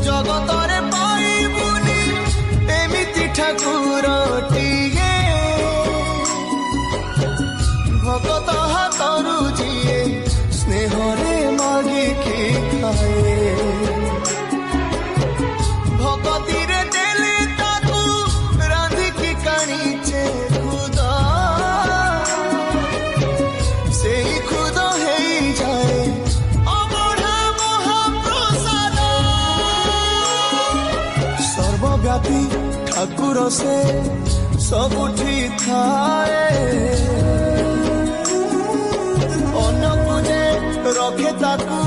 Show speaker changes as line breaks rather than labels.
ଜଗତରେ ପାଇବୁନି ଏମିତି ଠାକୁରଟିଏ ଭଗତ ହାତରୁ ଯିଏ ସ୍ନେହରେ ମାଗିକି ଖାଏ ଭଗତିରେ ଦେଲେ ତାକୁ ରାନ୍ଧିକି କାଣିଛେ ଖୁଦ ସେଇ ଖୁଦ ହେଇଯାଏ ଅବଢା ମହାପ୍ରସାଦ ସର୍ବବ୍ୟାପୀ ଠାକୁର ସେ ସବୁଠି ଥାଏ ଅନ୍ନକୁ ଯେ ରଖେ ତାକୁ